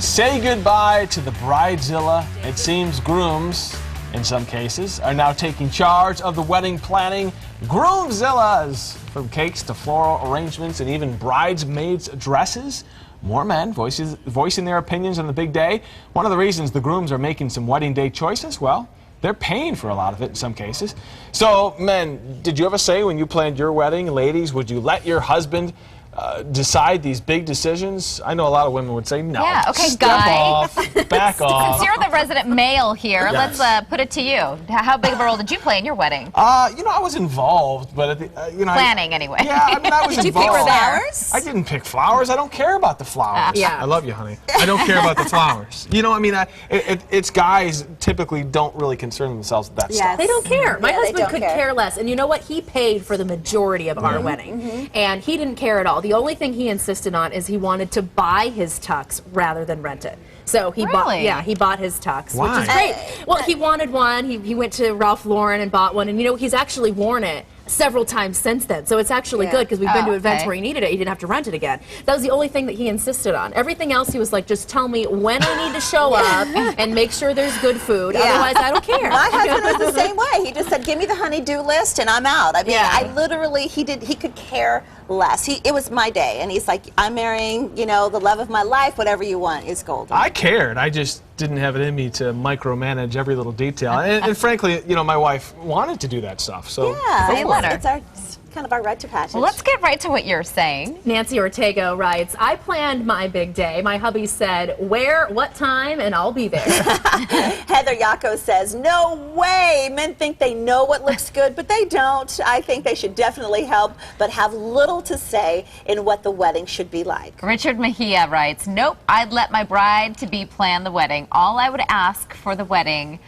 Say goodbye to the bridezilla. It seems grooms, in some cases, are now taking charge of the wedding planning. Groomzillas! From cakes to floral arrangements and even bridesmaids' dresses. More men voicing their opinions on the big day. One of the reasons the grooms are making some wedding day choices, well, they're paying for a lot of it in some cases. So, men, did you ever say when you planned your wedding, ladies, would you let your husband decide these big decisions? I know a lot of women would say no. Yeah, okay, Step guy. off, back off. Since you're the resident male here, Yes. let's put it to you. How big of a role did you play in your wedding? You know, I was involved, but Planning, anyway. Yeah, I mean, I was Did you involved. pick flowers? I didn't pick flowers. I don't care about the flowers. Yeah. I love you, honey. I don't care about the flowers. You know, I mean, it's guys typically don't really concern themselves with that stuff. They don't care. My Yeah, they husband don't could care. care less. And you know what? He paid for the majority of our wedding. And he didn't care at all. The only thing he insisted on is he wanted to buy his tux rather than rent it. So he Really? bought his tux, Why? which is great. Well, he wanted one. He went to Ralph Lauren and bought one. And you know, he's actually worn it several times since then. So it's actually good because we've been to events where he needed it. He didn't have to rent it again. That was the only thing that he insisted on. Everything else he was like, just tell me when I need to show up and make sure there's good food. Otherwise, I don't care. My husband was the same way. He just said, give me the honey-do list and I'm out. I mean, Yeah. I literally, he could care less. It was my day. And he's like, I'm marrying, you know, the love of my life. Whatever you want is golden. I cared. I just didn't have it in me to micromanage every little detail. And frankly, you know, my wife wanted to do that stuff. So Yeah, let her. it's kind of our right to passage. Well, let's get right to what you're saying. Nancy Ortega writes, I planned my big day. My hubby said, where, what time, and I'll be there. Heather Yako says, no way. Men think they know what looks good, but they don't. I think they should definitely help, but have little to say in what the wedding should be like. Richard Mejia writes, nope, I'd let my bride-to-be plan the wedding. All I would ask for the wedding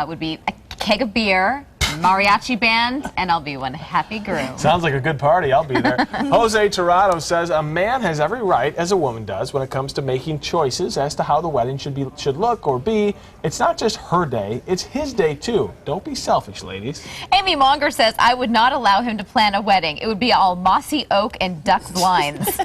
would be a keg of beer, mariachi band, and I'll be one happy groom. sounds like a good party. I'll be there. Jose Tirado says a man has every right, as a woman does, when it comes to making choices as to how the wedding should look or be. It's not just her day; it's his day too. Don't be selfish, ladies. Amy Monger says, I would not allow him to plan a wedding. It would be all mossy oak and duck blinds.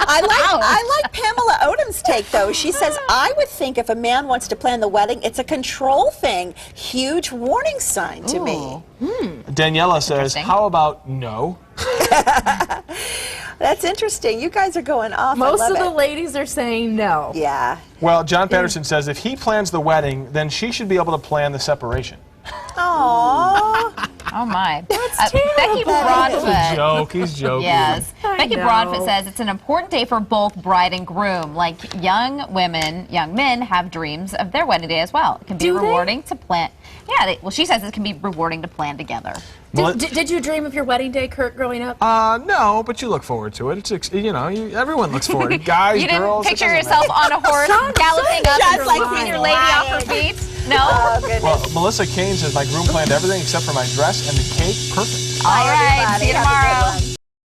I like Pamela Odom's take, though. She says, I would think if a man wants to plan the wedding, it's a control thing. Huge warning sign to me. Daniela says, Interesting. how about no? That's interesting. You guys are going off. Most I of love the ladies are saying no. it. Yeah. Well, John Patterson says if he plans the wedding, then she should be able to plan the separation. Aww. Oh, my. That's Becky terrible. Broadfoot. Joke, he's joking. Yes. I Becky know. Broadfoot says it's an important day for both bride and groom. Like young men have dreams of their wedding day as well. It can be Do they? rewarding to plan. Yeah, well, she says it can be rewarding to plan together. Did you dream of your wedding day, Kurt, growing up? No, but you look forward to it. It's you know, everyone looks forward. Guys, You didn't girls. it picture doesn't yourself on a horse galloping up Shots and like lifting he's your lady off her lying. feet? No? Oh, goodness. Well, Melissa Kane says my groom planned everything except for my dress and the cake. Perfect. All right. everybody. See you Have a good tomorrow. one.